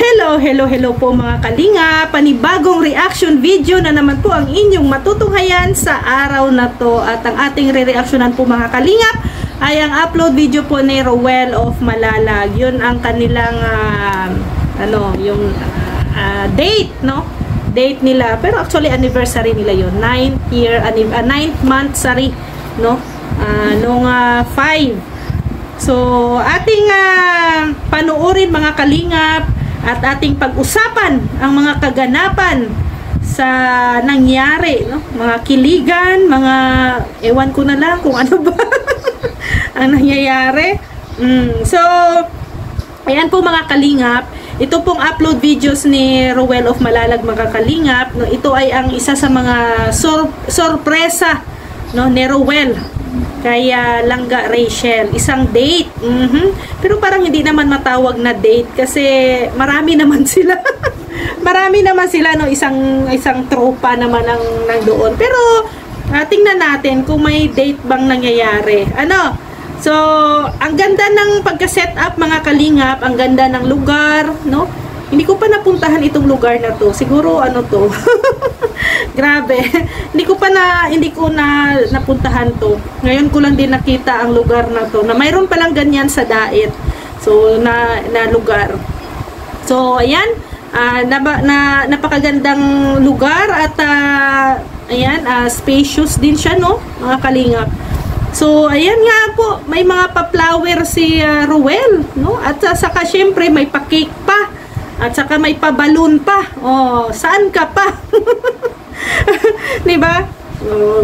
Hello po mga kalinga. Panibagong reaction video na naman po ang inyong matutunghayan sa araw na to. At ang ating re-reactionan po mga kalinga ay ang upload video po ni Rowell of Malalag. Yun ang kanilang date, no? Date nila. Pero actually anniversary nila yun. 9th month, sorry, no? Nung 5. So, ating panuorin mga kalingap at ating pag-usapan ang mga kaganapan sa nangyari, no? Mga kiligan, mga ewan ko na lang kung ano ba ang nangyayari. So, ayan po mga kalingap. Ito pong upload videos ni Rowell of Malalag mga kalingap. No? Ito ay ang isa sa mga sorpresa, no, ni Rowell kaya Langga Rachel, isang date. Pero parang hindi naman matawag na date kasi marami naman sila. Marami naman sila, no, isang tropa naman ang nandoon. Pero tingnan natin kung may date bang nangyayari. So, ang ganda ng pagka-set up mga kalingap, ang ganda ng lugar, no? Hindi ko pa napuntahan itong lugar na to. Siguro to. Grabe. Hindi ko na napuntahan to. Ngayon ko lang din nakita ang lugar na to. Na mayroon palang ganyan sa Dait. So na lugar. So ayan, napakagandang lugar at ayan, spacious din siya, no, mga kalingap. So ayan nga po, may mga pa-flower si Rowell, no? At saka syempre may pa-cake pa. At saka may pa-balloon pa. Oh, saan ka pa? 'Di ba?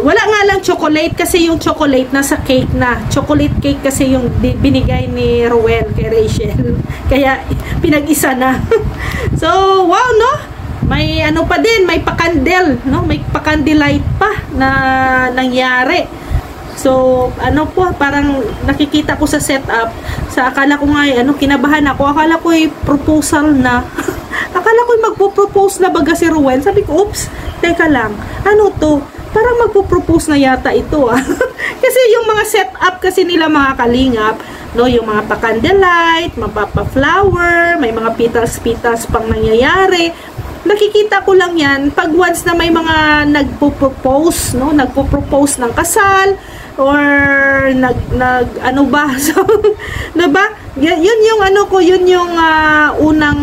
Wala nga lang chocolate kasi yung chocolate nasa cake na. Chocolate cake kasi yung binigay ni Rowell kay Rachel. Kaya pinag-isa na. So, wow, no? May pa din, may pa-candle, no? May pa-candlelight pa na nangyari. So, po, parang nakikita ko sa setup, sa akala ko nga, kinabahan ako, akala ko proposal na. Akala ko magpo-propose na baga si Rowell. Sabi ko, oops, teka lang, to? Parang magpo-propose na yata ito, Kasi yung mga setup kasi nila mga kalingap, no, yung mga pa-candlelight, mapapa-flower, may mga petals-petals pang nangyayari. Nakikita ko lang yan pag once na may mga nagpo-propose, no, nagpo-propose ng kasal, or ba? So, na ba? Yun yung yun yung unang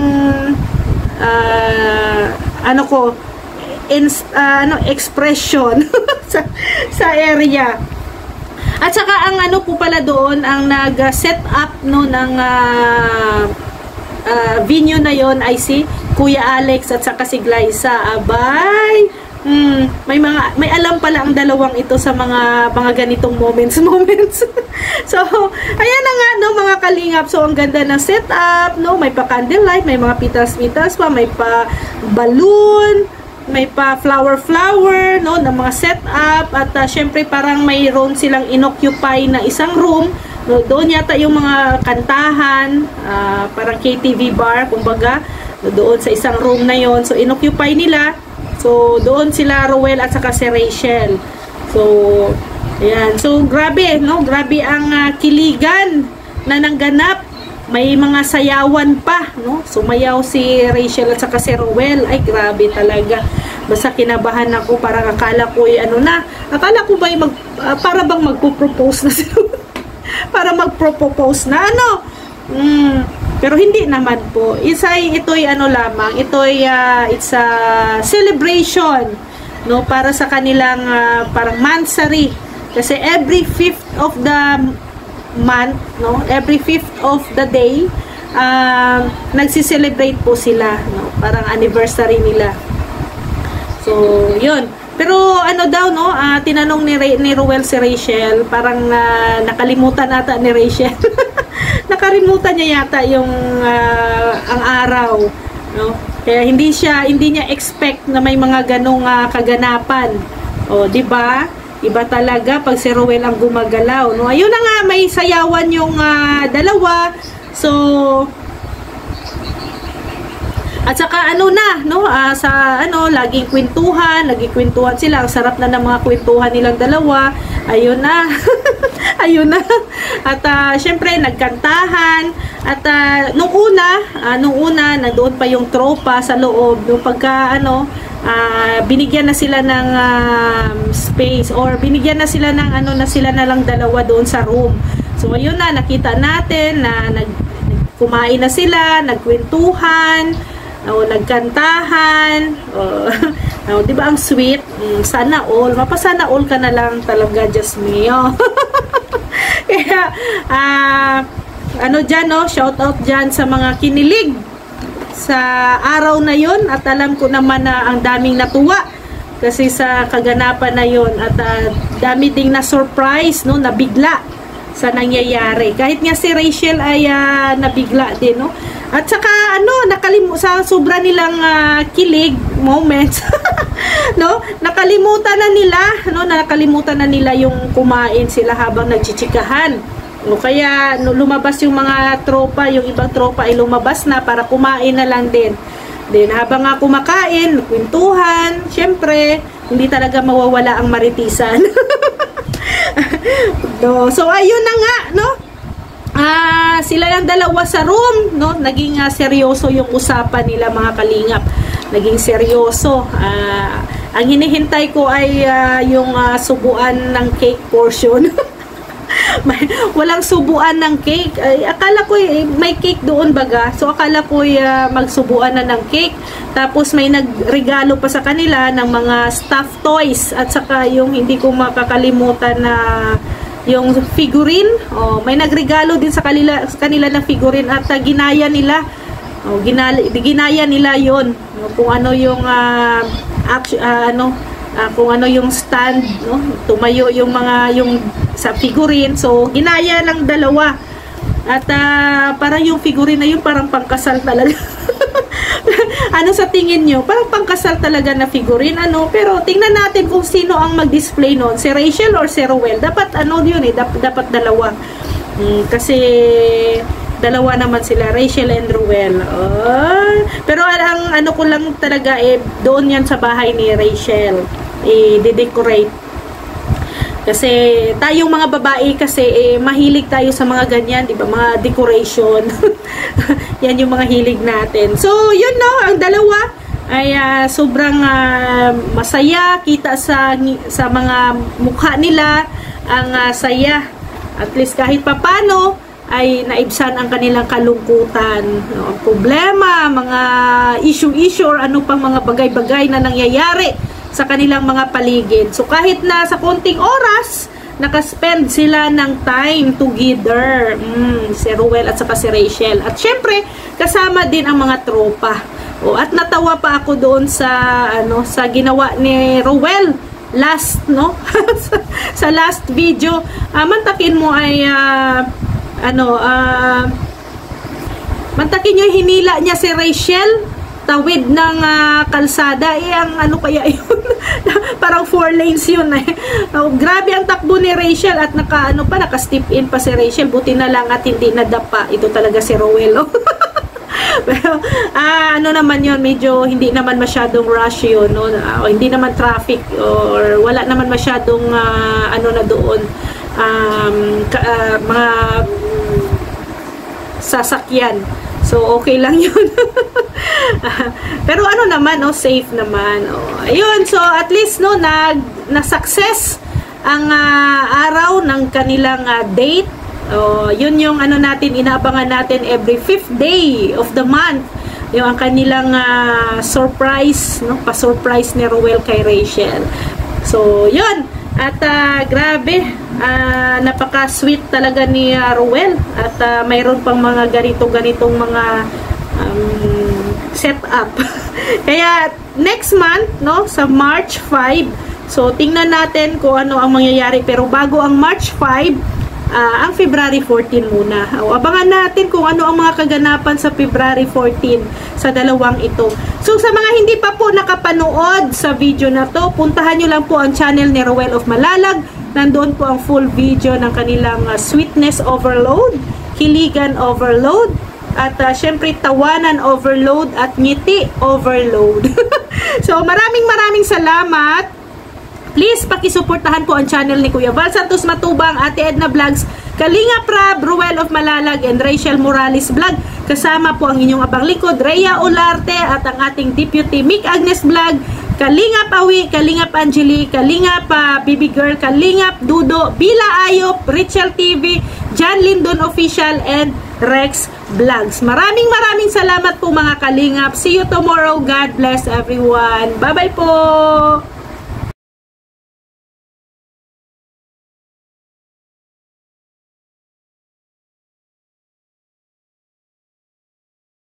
expression sa area. At saka ang po pala doon, ang nag-set up, no, ng venue na yon ay si Kuya Alex at saka si Glyza. Abay! May alam pala ang dalawang ito sa mga ganitong moments. So, ayan na nga, no, mga kalingap. So, ang ganda ng setup, no, may pa candlelight, may mga petals pa, may pa balloon, may pa flower, no, ng mga setup, at syempre parang mayroon silang inoccupy na isang room, no, doon yata yung mga kantahan, parang KTV bar, kumbaga, no, doon sa isang room na yon. So, inoccupy nila. So, doon sila Rowell at saka si Rachel. So, ayan. So, grabe, no? Grabe ang kiligan na nangganap. May mga sayawan pa, no? Sumayaw si Rachel at saka si Rowell. Ay, grabe talaga. Basta kinabahan ako. Parang akala ko akala ko ba para bang magpo-propose na sila? Para magpo-propose na, pero hindi naman po. Ito'y lamang. Ito'y it's a celebration, no, para sa kanilang parang mansary. Kasi every 5th of the month, no, every 5th of the day, nagsi-celebrate po sila, no, parang anniversary nila. So, yun. Pero daw, no, tinanong ni Rowell si Rachel, parang nakalimutan ata ni Rachel. Nakalimutan niya yata yung ang araw, no? Kaya hindi niya expect na may mga ganong kaganapan. O, 'di ba? Iba talaga pag si Rowell ang gumagalaw, no? Ayun na nga, may sayawan yung dalawa. So, at saka laging kwentuhan sila. Ang sarap na ng mga kwentuhan nilang dalawa. Ayun na. Ayun na. At syempre nagkantahan at nung una nandoon pa yung tropa sa loob nung pagka binigyan na sila ng space or binigyan na sila ng sila na lang dalawa doon sa room. So ayun na, nakita natin na kumain na sila, nagkwentuhan, nagkantahan. Di ba ang sweet? Sana all. Mapasana all ka na lang talaga, Jasmine. Kaya, dyan, shout out dyan sa mga kinilig sa araw na yon at alam ko naman na ang daming natuwa kasi sa kaganapan na yon at dami ding na surprise, nabigla sa nangyayari. Kahit nga si Rachel ay nabigla din, At saka sa sobra nilang kilig moments, nakalimutan na nila yung kumain sila habang nagchichikahan. Kaya lumabas yung mga tropa, yung ibang tropa ay lumabas na para kumain na lang din. Then habang kumakain, kwentuhan, syempre, hindi talaga mawawala ang maritisan. So ayun na nga, sila lang dalawa sa room, naging seryoso yung usapan nila, mga kalingap. Naging seryoso. Ang hinihintay ko ay yung subuan ng cake portion. Walang subuan ng cake. Akala ko may cake doon baga. So akala ko magsubuan na ng cake. Tapos may nagregalo pa sa kanila ng mga stuffed toys at saka yung hindi ko makakalimutan na yung figurine. May nagregalo din sa kanila ng figurine at ginaya nila. Ginaya nila 'yon. Kung ano yung kung ano yung stand, tumayo yung sa figurine. So ginaya lang dalawa. At parang yung figurine na yun parang pangkasal talaga. Sa tingin nyo? Parang pangkasal talaga na figurine, pero tingnan natin kung sino ang mag-display noon, si Rachel or si Rowell. Dapat yun dapat dalawa. Kasi dalawa naman sila, Rachel and Rowell. Pero ang ko lang talaga doon yan sa bahay ni Rachel, i-decorate. Kasi tayong mga babae kasi mahilig tayo sa mga ganyan, di ba? Mga decoration. Yan yung mga hilig natin. So, yun ang dalawa ay sobrang masaya. Kita sa mga mukha nila ang saya. At least kahit papano ay naibsan ang kanilang kalungkutan. Ang problema, mga issue or ano pang mga bagay-bagay na nangyayari sa kanilang mga paligid. So kahit na sa konting oras, nakaspend sila ng time together. Si Rowell at saka si Rachel. At syempre, kasama din ang mga tropa. At natawa pa ako doon sa ginawa ni Rowell last, sa last video. Mantakin mo ay mantakin nyo hinila niya si Rachel tawid ng kalsada. Ang kaya yun? Parang 4 lanes yun. Grabe ang takbo ni Rachel at naka-step in pa si Rachel. Buti na lang at hindi nadapa. Ito talaga si Rowell. Pero, naman yun, medyo hindi naman masyadong rush yun. Hindi naman traffic or wala naman masyadong na doon. Mga sasakyan. So, okay lang yun. Pero naman, safe naman. Ayun, so at least, na-success ang araw ng kanilang date. Yun yung natin, inaabangan natin every 5th day of the month. Yung ang kanilang surprise, pa-surprise ni Rowell kay Rachel. So, yun. At grabe, napaka-sweet talaga ni Rowell. At mayroon pang mga ganitong mga setup. Kaya next month, sa March 5, so tingnan natin kung ano ang mangyayari. Pero bago ang March 5, ang February 14 muna. Abangan natin kung ano ang mga kaganapan sa February 14 sa dalawang ito. So sa mga hindi pa po nakapanood sa video na to, puntahan nyo lang po ang channel ni Rowell of Malalag. Nandoon po ang full video ng kanilang sweetness overload, hiligan overload, at syempre tawanan overload at ngiti overload. So maraming salamat Please, pakisuportahan po ang channel ni Kuya Val Santos Matubang, Ate Edna Vlogs, Kalinga Prab, Ruel of Malalag, and Rachel Morales Vlog. Kasama po ang inyong abang lingkod, Rhea Olarte, at ang ating Deputy Mick Agnes Vlog, Kalingap Awi, Kalingap Angeli, Kalingap Baby Girl, Kalingap Dudo, Bila Ayop, Richel TV, John Lindon Official, and Rex Vlogs. Maraming salamat po mga Kalingap. See you tomorrow. God bless everyone. Bye-bye po!